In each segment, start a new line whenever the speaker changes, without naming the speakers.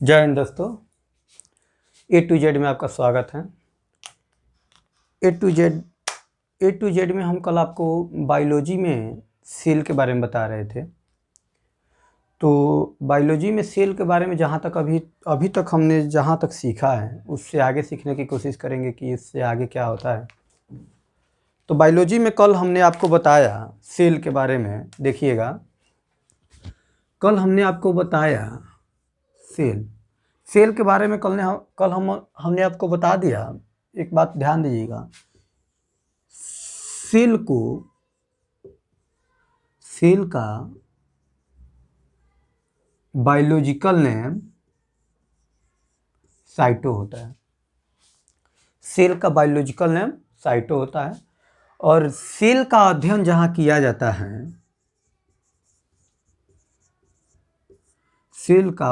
जय हिंद दोस्तों, A to Z में आपका स्वागत है। A to Z में हम कल आपको बायोलॉजी में सेल के बारे में बता रहे थे। तो बायोलॉजी में सेल के बारे में जहाँ तक अभी तक हमने जहाँ तक सीखा है उससे आगे सीखने की कोशिश करेंगे कि इससे आगे क्या होता है। तो बायोलॉजी में कल हमने आपको बताया सेल के बारे में। देखिएगा, कल हमने आपको बताया सेल के बारे में हमने आपको बता दिया। एक बात ध्यान दीजिएगा, सेल का बायोलॉजिकल नेम साइटो होता है। सेल का बायोलॉजिकल नेम साइटो होता है और सेल का अध्ययन जहाँ किया जाता है, सेल का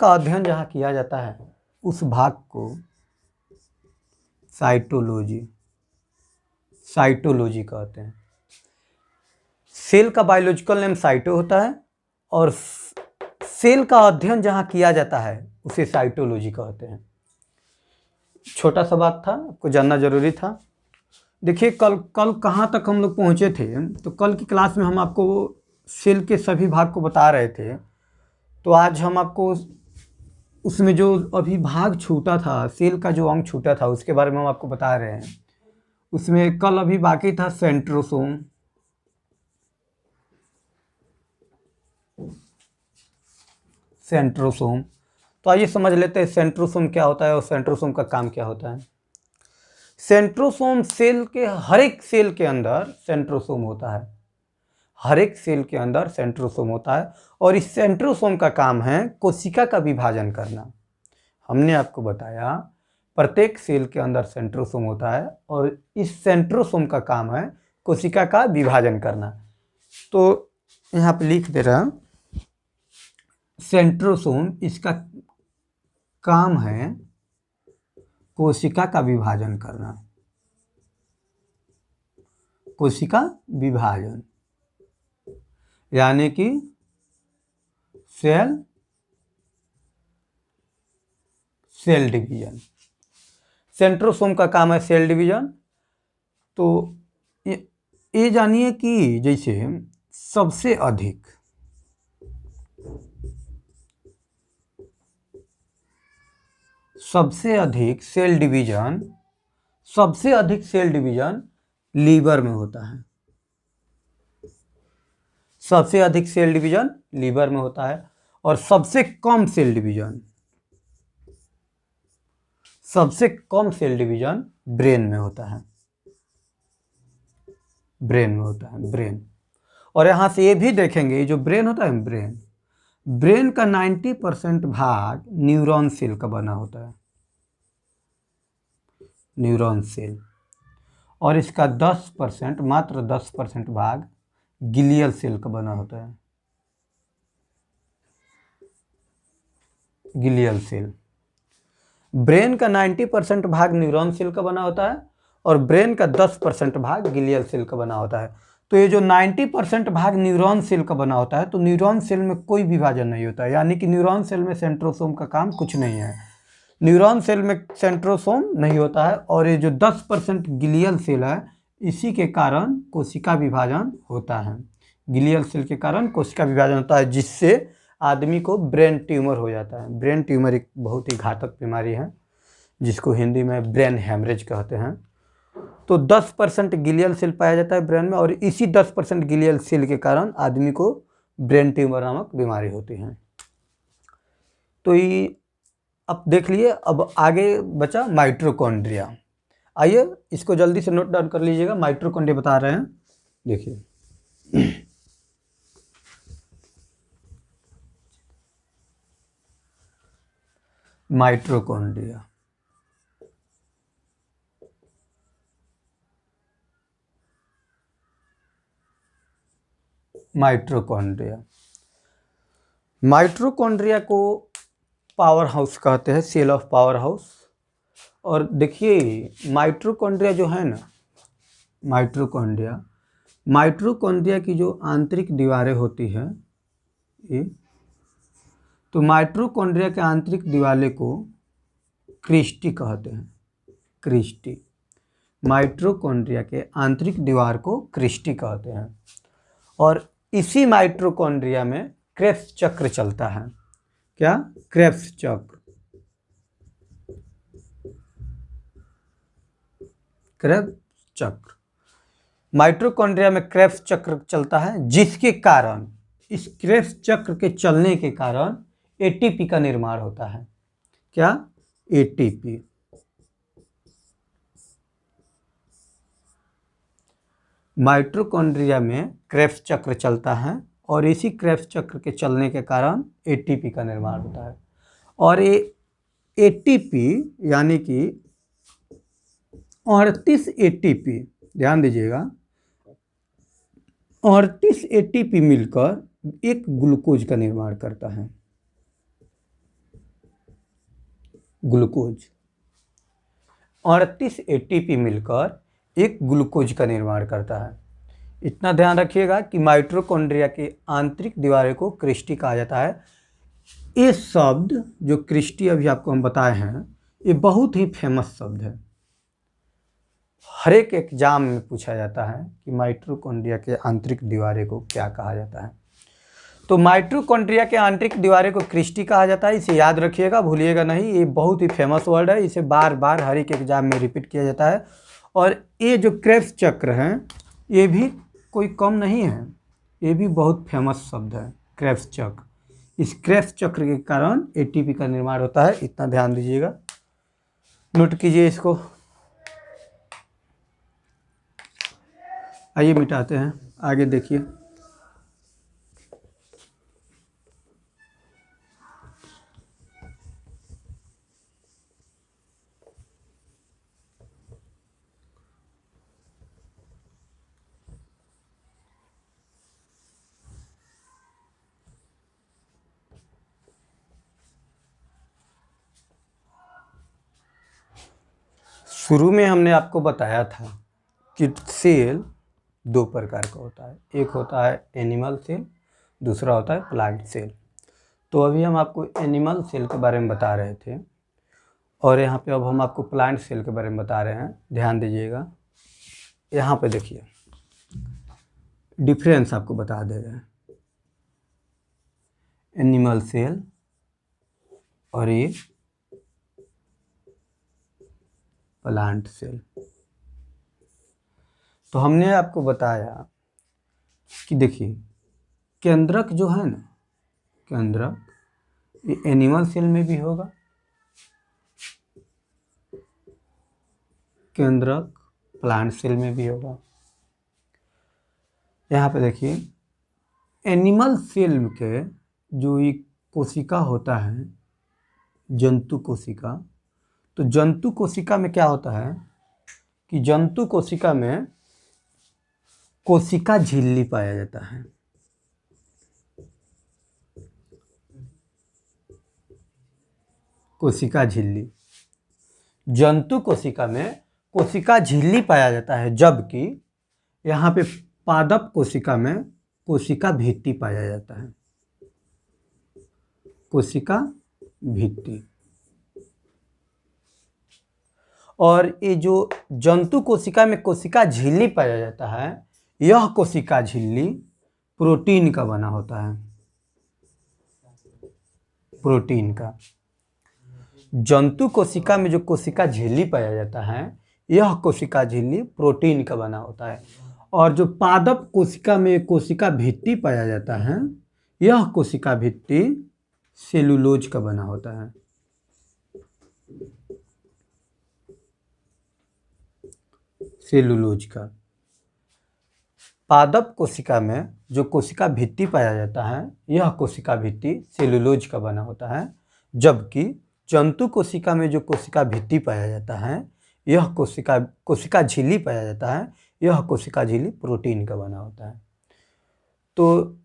अध्ययन जहाँ किया जाता है उस भाग को साइटोलॉजी कहते हैं। सेल का बायोलॉजिकल नेम साइटो होता है और सेल का अध्ययन जहाँ किया जाता है उसे साइटोलॉजी कहते हैं। छोटा सा बात था, आपको जानना जरूरी था। देखिए, कल कहाँ तक हम लोग पहुँचे थे। तो कल की क्लास में हम आपको सेल के सभी भाग को बता रहे थे। तो आज हम आपको उसमें जो अभी भाग छूटा था, सेल का जो अंग छूटा था, उसके बारे में हम आपको बता रहे हैं। उसमें कल अभी बाकी था सेंट्रोसोम। तो आइए समझ लेते हैं सेंट्रोसोम क्या होता है और सेंट्रोसोम का काम क्या होता है। सेंट्रोसोम सेल के हर एक सेल के अंदर सेंट्रोसोम होता है। हर एक सेल के अंदर सेंट्रोसोम होता है और इस सेंट्रोसोम का काम है कोशिका का विभाजन करना। हमने आपको बताया प्रत्येक सेल के अंदर सेंट्रोसोम होता है और इस सेंट्रोसोम का काम है कोशिका का विभाजन करना। तो यहाँ पे लिख दे रहा, सेंट्रोसोम, इसका काम है कोशिका का विभाजन करना। कोशिका विभाजन यानी कि सेल डिवीजन। सेंट्रोसोम का काम है सेल डिवीजन। तो ये जानिए कि जैसे सबसे अधिक सेल डिवीजन लीवर में होता है। सबसे अधिक सेल डिवीजन लीवर में होता है और सबसे कम सेल डिवीजन ब्रेन में होता है। ब्रेन। और यहां से ये भी देखेंगे, जो ब्रेन होता है, ब्रेन का 90% भाग न्यूरॉन सेल का बना होता है। Neuron cell. और इसका 10%, मात्र 10% भाग गिलियल सेल का बना होता है। Glial cell. ब्रेन का 90% भाग न्यूरॉन सेल का बना होता है और ब्रेन का 10% भाग गिलियल सेल का बना होता है। तो ये जो 90% भाग न्यूरॉन सेल का बना होता है, तो न्यूरॉन सेल में कोई विभाजन नहीं होता है, यानी कि न्यूरॉन सेल में सेंट्रोसोम का काम कुछ नहीं है। न्यूरॉन सेल में सेंट्रोसोम नहीं होता है और ये जो 10% गिलियल सेल है, इसी के कारण कोशिका विभाजन होता है। गिलियल सेल के कारण कोशिका विभाजन होता है, जिससे आदमी को ब्रेन ट्यूमर हो जाता है। ब्रेन ट्यूमर एक बहुत ही घातक बीमारी है जिसको हिंदी में ब्रेन हैमरेज कहते हैं। तो 10% गिलियल सेल पाया जाता है ब्रेन में और इसी 10% गिलियल सेल के कारण आदमी को ब्रेन ट्यूमर नामक बीमारी होती है। तो ये अब देख लिए। अब आगे बचा माइटोकॉन्ड्रिया। आइए इसको जल्दी से नोट डाउन कर लीजिएगा। माइटोकॉन्ड्रिया बता रहे हैं, देखिए। माइटोकॉन्ड्रिया को पावर हाउस कहते हैं, सेल ऑफ पावर हाउस। और देखिए, माइटोकॉन्ड्रिया जो है ना, माइटोकॉन्ड्रिया की जो आंतरिक दीवारें होती हैं, ये तो माइटोकॉन्ड्रिया के आंतरिक दीवार को क्रिस्टी कहते हैं। क्रिस्टी, माइटोकॉन्ड्रिया के आंतरिक दीवार को क्रिस्टी कहते हैं। और इसी माइटोकॉन्ड्रिया में क्रेब्स चक्र चलता है। क्या? क्रेब्स चक्र। क्रेब्स चक्र, माइटोकॉन्ड्रिया में क्रेब्स चक्र चलता है, जिसके कारण, इस क्रेब्स चक्र के चलने के कारण एटीपी का निर्माण होता है। क्या? एटीपी। माइटोकॉन्ड्रिया में क्रेब्स चक्र चलता है और इसी क्रेब्स चक्र के चलने के कारण एटीपी का निर्माण होता है। और ये एटीपी यानी कि 38 एटीपी, ध्यान दीजिएगा, 38 एटीपी मिलकर एक ग्लूकोज का निर्माण करता है। ग्लूकोज, 38 एटीपी मिलकर एक ग्लूकोज का निर्माण करता है। इतना ध्यान रखिएगा कि माइटोकॉन्ड्रिया की आंतरिक दीवारें को क्रिस्टी कहा जाता है। ये शब्द जो क्रिस्टी अभी आपको हम बताए हैं, ये बहुत ही फेमस शब्द है। हर एक एग्जाम में पूछा जाता है कि माइटोकॉन्ड्रिया के आंतरिक दीवारें को क्या कहा जाता है। तो माइटोकॉन्ड्रिया के आंतरिक दीवारें को क्रिस्टी कहा जाता है। इसे याद रखिएगा, भूलिएगा नहीं। ये बहुत ही फेमस वर्ड है, इसे बार बार हर एक एग्जाम में रिपीट किया जाता है। और ये जो क्रेब्स चक्र हैं, ये भी कोई कम नहीं है, ये भी बहुत फेमस शब्द है, क्रेब्स चक्र। इस क्रेब्स चक्र के कारण एटीपी का निर्माण होता है। इतना ध्यान दीजिएगा, नोट कीजिए इसको। आइए मिटाते हैं, आगे देखिए। शुरू में हमने आपको बताया था कि सेल दो प्रकार का होता है। एक होता है एनिमल सेल, दूसरा होता है प्लांट सेल। तो अभी हम आपको एनिमल सेल के बारे में बता रहे थे और यहाँ पे अब हम आपको प्लांट सेल के बारे में बता रहे हैं। ध्यान दीजिएगा, यहाँ पे देखिए डिफरेंस आपको बता दे रहे हैं। एनिमल सेल और ये प्लांट सेल। तो हमने आपको बताया कि देखिए केंद्रक जो है ना, केंद्रक ये एनिमल सेल में भी होगा, केंद्रक प्लांट सेल में भी होगा। यहाँ पे देखिए एनिमल सेल के जो ये कोशिका होता है, जंतु कोशिका, तो जंतु कोशिका में क्या होता है कि जंतु कोशिका में कोशिका झिल्ली पाया जाता है। कोशिका झिल्ली, जंतु कोशिका में कोशिका झिल्ली पाया जाता है, जबकि यहाँ पे पादप कोशिका में कोशिका भित्ति पाया जाता है। कोशिका भित्ति। और ये जो जंतु कोशिका में कोशिका झिल्ली पाया जाता है, यह कोशिका झिल्ली प्रोटीन का बना होता है। प्रोटीन का। जंतु कोशिका में जो कोशिका झिल्ली पाया जाता है, यह कोशिका झिल्ली प्रोटीन का बना होता है। और जो पादप कोशिका में कोशिका भित्ति पाया जाता है, यह कोशिका भित्ति सेलुलोज का बना होता है। सेलुलोज का। पादप कोशिका में जो कोशिका भित्ति पाया जाता है, यह कोशिका भित्ति सेलुलोज का बना होता है, जबकि जंतु कोशिका में जो कोशिका भित्ति पाया जाता है, यह कोशिका झिल्ली पाया जाता है, यह कोशिका झिल्ली प्रोटीन का बना होता है। तो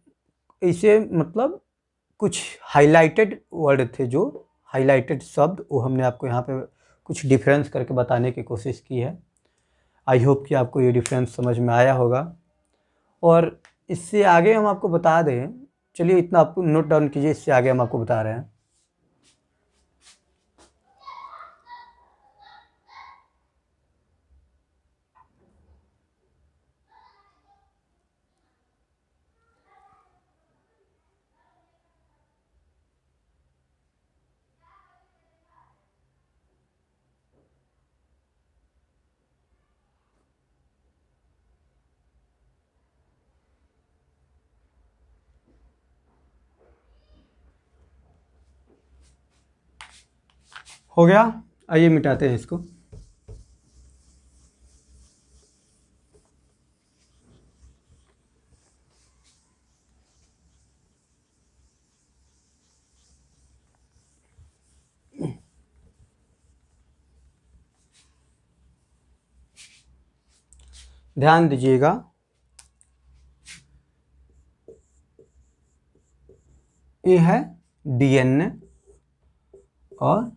इसे मतलब कुछ हाइलाइटेड वर्ड थे, जो हाइलाइटेड शब्द, वो हमने आपको यहाँ पे कुछ डिफरेंस करके बताने की कोशिश की है। आई होप कि आपको ये डिफरेंस समझ में आया होगा। और इससे आगे हम आपको बता दें, चलिए इतना आप नोट डाउन कीजिए, इससे आगे हम आपको बता रहे हैं। हो गया, आइए मिटाते हैं इसको। ध्यान दीजिएगा, ये है डीएनए और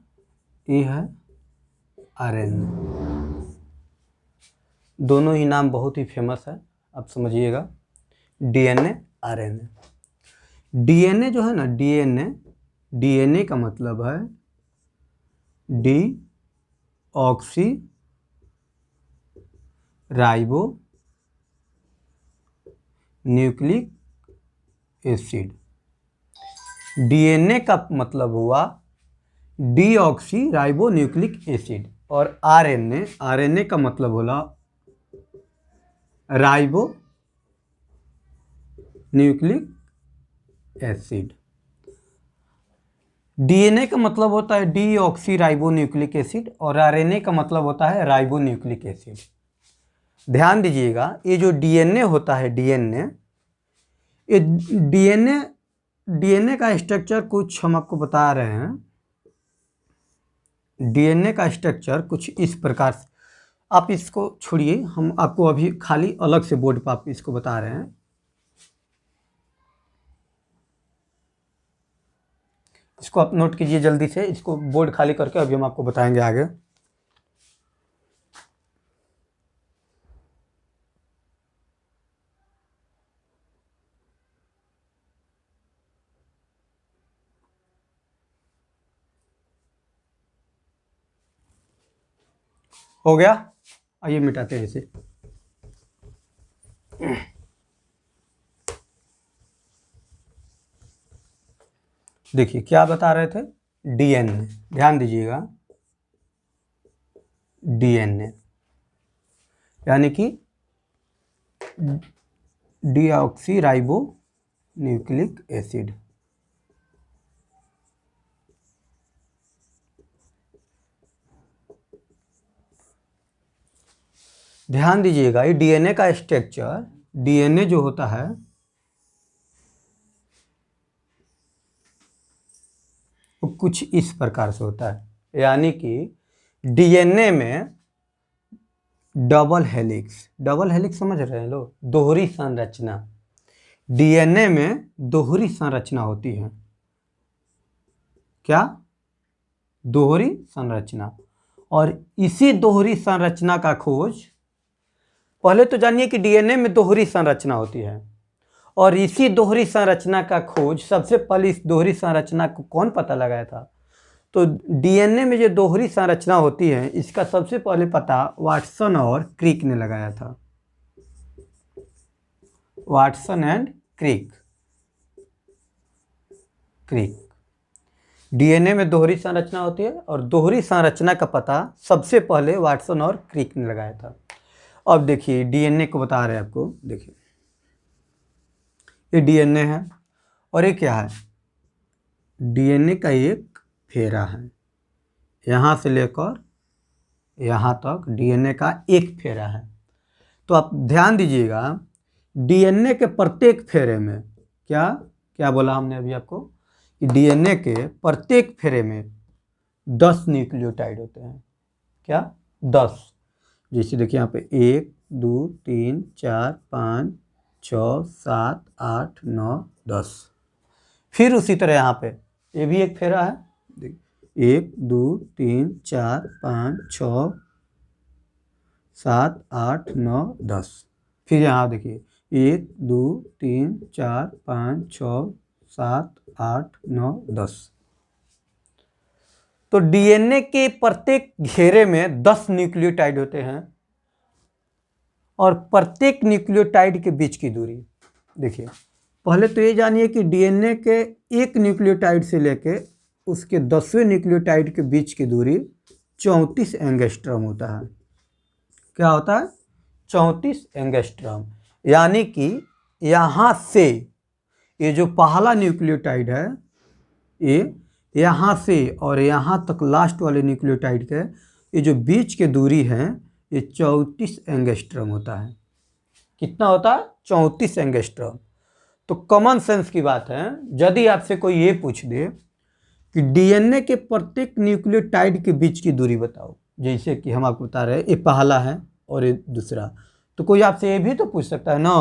ये है आरएनए। दोनों ही नाम बहुत ही फेमस है, आप समझिएगा, डीएनए आरएनए। डीएनए जो है ना, डीएनए का मतलब है D oxy ribo nucleic acid. DNA का मतलब हुआ D oxy ribo nucleic acid, और आरएनए का मतलब होला राइबो न्यूक्लिक एसिड। डीएनए का मतलब होता है D oxy ribo nucleic acid और आरएनए का मतलब होता है राइबो न्यूक्लिक एसिड। ध्यान दीजिएगा, ये जो डीएनए होता है, ये डीएनए का स्ट्रक्चर कुछ हम आपको बता रहे हैं। डीएनए का स्ट्रक्चर कुछ इस प्रकार से, आप इसको छोड़िए, हम आपको अभी खाली अलग से बोर्ड पर आप इसको बता रहे हैं। इसको आप नोट कीजिए जल्दी से, इसको बोर्ड खाली करके अभी हम आपको बताएंगे आगे। हो गया, आइए मिटाते हैं इसे। देखिए क्या बता रहे थे, डीएनए, ध्यान दीजिएगा, डीएनए यानी कि डीऑक्सी राइबो न्यूक्लिक एसिड। ध्यान दीजिएगा, ये डीएनए का स्ट्रक्चर, डीएनए जो होता है वो कुछ इस प्रकार से होता है, यानी कि डीएनए में डबल हेलिक्स समझ रहे हैं लोग, दोहरी संरचना। डीएनए में दोहरी संरचना होती है। क्या? दोहरी संरचना। और इसी दोहरी संरचना का खोज, पहले तो जानिए कि डीएनए में दोहरी संरचना होती है, और इसी दोहरी संरचना का खोज सबसे पहले इस दोहरी संरचना को कौन पता लगाया था? तो डीएनए में जो दोहरी संरचना होती है, इसका सबसे पहले पता वाटसन और क्रिक ने लगाया था। Watson and Crick. डीएनए में दोहरी संरचना होती है और दोहरी संरचना का पता सबसे पहले वाटसन और क्रिक ने लगाया था। अब देखिए डीएनए को बता रहे हैं आपको, देखिए ये डीएनए है और ये क्या है? डीएनए का एक फेरा है, यहाँ से लेकर यहाँ तक डीएनए का एक फेरा है। तो आप ध्यान दीजिएगा, डीएनए के प्रत्येक फेरे में क्या क्या बोला हमने अभी आपको कि डीएनए के प्रत्येक फेरे में 10 न्यूक्लियोटाइड होते हैं। क्या? 10। जैसे देखिए यहाँ पे 1 2 3 4 5 6 7 8 9 10। फिर उसी तरह यहाँ पे ये भी एक फेरा है, 1 2 3 4 5 6 7 8 9 10। फिर यहाँ देखिए 1 2 3 4 5 6 7, 8, 9, 10। तो डीएनए के प्रत्येक घेरे में 10 न्यूक्लियोटाइड होते हैं और प्रत्येक न्यूक्लियोटाइड के बीच की दूरी देखिए। पहले तो ये जानिए कि डीएनए के एक न्यूक्लियोटाइड से लेके उसके 10वें न्यूक्लियोटाइड के बीच की दूरी 34 एंगस्ट्रॉम होता है। क्या होता है? 34 एंगस्ट्रॉम। यानी कि यहाँ से ये जो पहला न्यूक्लियोटाइड है, ये यहाँ से और यहाँ तक लास्ट वाले न्यूक्लियोटाइड के ये जो बीच के दूरी है ये 34 एंगस्ट्रॉम होता है। कितना होता है? 34 एंगस्ट्रॉम। तो कॉमन सेंस की बात है, यदि आपसे कोई ये पूछ दे कि डीएनए के प्रत्येक न्यूक्लियोटाइड के बीच की दूरी बताओ, जैसे कि हम आपको बता रहे हैं ये पहला है और ये दूसरा, तो कोई आपसे ये भी तो पूछ सकता है ना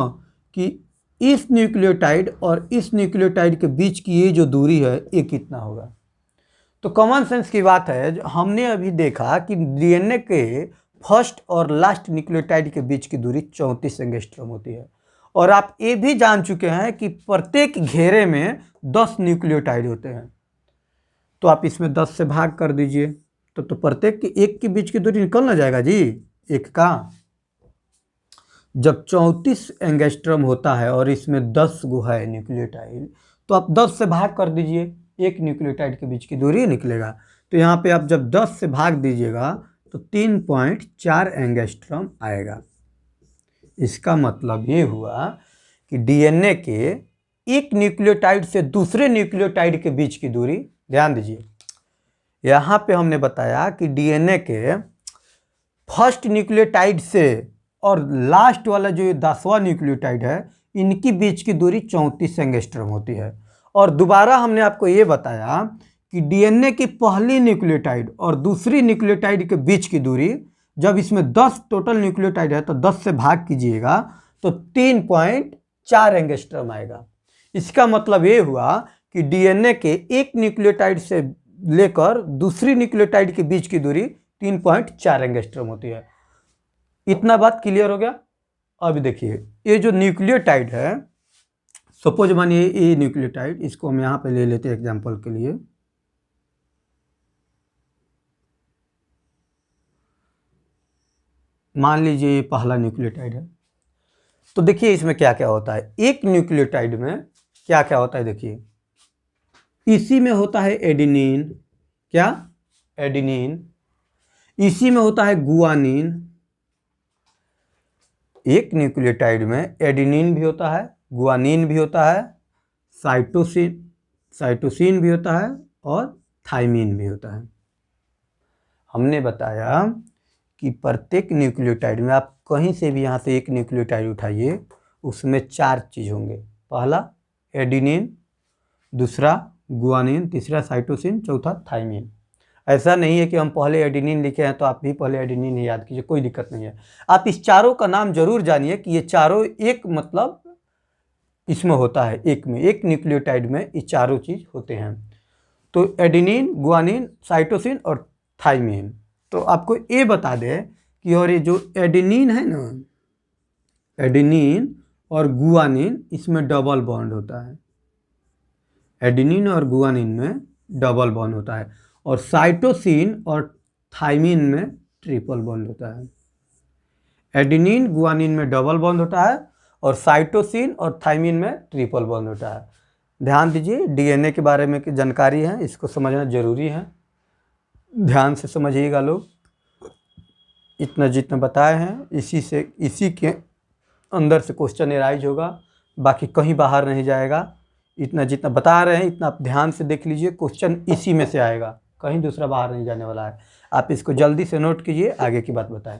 कि इस न्यूक्लियोटाइड और इस न्यूक्लियोटाइड के बीच की ये जो दूरी है ये कितना होगा। तो कॉमन सेंस की बात है, हमने अभी देखा कि डीएनए के फर्स्ट और लास्ट न्यूक्लियोटाइड के बीच की दूरी 34 एंगस्ट्रॉम होती है। और आप ये भी जान चुके हैं कि प्रत्येक घेरे में 10 न्यूक्लियोटाइड होते हैं। तो आप इसमें 10 से भाग कर दीजिए तो प्रत्येक के एक के बीच की दूरी निकल ना जाएगा जी, एक का। जब 34 एंगस्ट्रॉम होता है और इसमें 10 गो है न्यूक्लियोटाइड, तो आप 10 से भाग कर दीजिए, एक न्यूक्लियोटाइड के बीच की दूरी निकलेगा। तो यहाँ पे आप जब 10 से भाग दीजिएगा तो 3.4 एंगस्ट्रॉम आएगा। इसका मतलब ये हुआ कि डीएनए के एक न्यूक्लियोटाइड से दूसरे न्यूक्लियोटाइड के बीच की दूरी, ध्यान दीजिए, यहाँ पे हमने बताया कि डीएनए के फर्स्ट न्यूक्लियोटाइड से और लास्ट वाला जो 10वां न्यूक्लियोटाइड है इनकी बीच की दूरी 34 एंगस्ट्रॉम होती है। और दोबारा हमने आपको ये बताया कि डीएनए की पहली न्यूक्लियोटाइड और दूसरी न्यूक्लियोटाइड के बीच की दूरी, जब इसमें 10 टोटल न्यूक्लियोटाइड है तो 10 से भाग कीजिएगा तो 3.4 एंगस्ट्रॉम आएगा। इसका मतलब ये हुआ कि डीएनए के एक न्यूक्लियोटाइड से लेकर दूसरी न्यूक्लियोटाइड के बीच की दूरी 3.4 एंगस्ट्रॉम होती है। इतना बात क्लियर हो गया? अब देखिए ये जो न्यूक्लियोटाइड है, सपोज मानिए ये न्यूक्लियोटाइड, इसको हम यहाँ पे ले लेते हैं एग्जांपल के लिए। मान लीजिए ये पहला न्यूक्लियोटाइड है। तो देखिए इसमें क्या क्या होता है। एक न्यूक्लियोटाइड में क्या क्या होता है देखिए, इसी में होता है एडेनिन। क्या? एडेनिन। इसी में होता है गुआनिन। एक न्यूक्लियोटाइड में एडेनिन भी होता है, गुआनिन भी होता है, साइटोसिन भी होता है और थाइमिन भी होता है। हमने बताया कि प्रत्येक न्यूक्लियोटाइड में आप कहीं से भी यहाँ से एक न्यूक्लियोटाइड उठाइए, उसमें 4 चीज़ होंगे। पहला एडेनिन, दूसरा गुआनिन, तीसरा साइटोसिन, चौथा थाइमिन। ऐसा नहीं है कि हम पहले एडेनिन लिखे हैं तो आप भी पहले एडेनिन ही याद कीजिए, कोई दिक्कत नहीं है। आप इस चारों का नाम जरूर जानिए कि ये चारों एक मतलब इसमें होता है, एक में, एक न्यूक्लियोटाइड में ये चारों चीज़ होते हैं। तो एडेनिन, गुआनिन, साइटोसिन और थाइमिन। तो आपको ये बता दें कि और ये जो एडेनिन है ना, एडेनिन और गुआनिन, इसमें डबल बॉन्ड होता है। एडेनिन और गुआनिन में डबल बॉन्ड होता है और साइटोसिन और थाइमिन में ट्रिपल बॉन्ड होता है। एडेनिन गुआनिन में डबल बॉन्ड होता है और साइटोसिन और थाइमिन में ट्रिपल बॉन्ड होता है। ध्यान दीजिए, डीएनए के बारे में की जानकारी है, इसको समझना जरूरी है, ध्यान से समझिएगा लोग। इतना जितना बताए हैं इसी के अंदर से क्वेश्चन एराइज होगा, बाकी कहीं बाहर नहीं जाएगा। इतना जितना बता रहे हैं इतना आप ध्यान से देख लीजिए, क्वेश्चन इसी में से आएगा, कहीं दूसरा बाहर नहीं जाने वाला है। आप इसको जल्दी से नोट कीजिए, आगे की बात बताएं।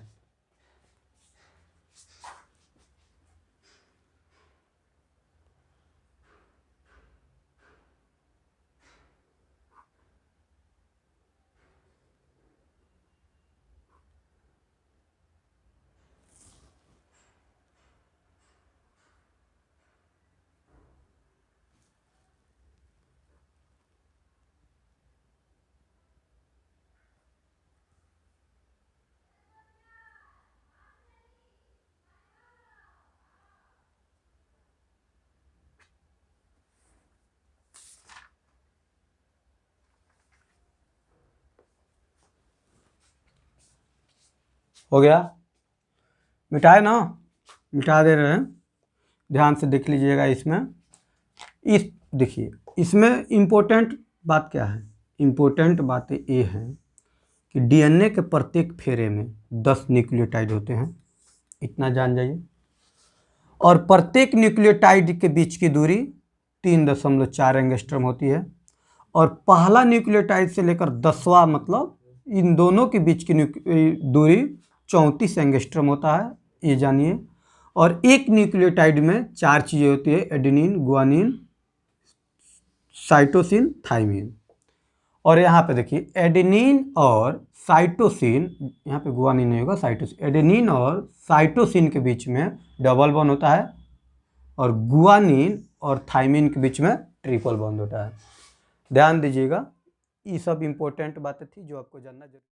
हो गया, मिटाए ना, मिटा दे रहे हैं, ध्यान से देख लीजिएगा। इसमें इस देखिए इसमें इम्पोर्टेंट बात क्या है, इम्पोर्टेंट बातें ये हैं कि डीएनए के प्रत्येक फेरे में 10 न्यूक्लियोटाइड होते हैं, इतना जान जाइए। और प्रत्येक न्यूक्लियोटाइड के बीच की दूरी 3.4 एंगस्ट्रॉम होती है। और पहला न्यूक्लियोटाइड से लेकर 10वां मतलब इन दोनों के बीच की दूरी 34 एंगस्ट्रॉम होता है, ये जानिए। और एक न्यूक्लियोटाइड में 4 चीज़ें होती है, एडेनिन, गुआनिन, साइटोसिन, थाइमिन। और यहाँ पे देखिए एडेनिन और साइटोसिन, यहाँ पे गुआनिन नहीं होगा, साइटोसिन, एडेनिन और साइटोसिन के बीच में डबल बॉन्ड होता है और गुआनिन और थाइमिन के बीच में ट्रिपल बॉन्ड होता है। ध्यान दीजिएगा, ये सब इंपॉर्टेंट बातें थी जो आपको जानना जरूरी।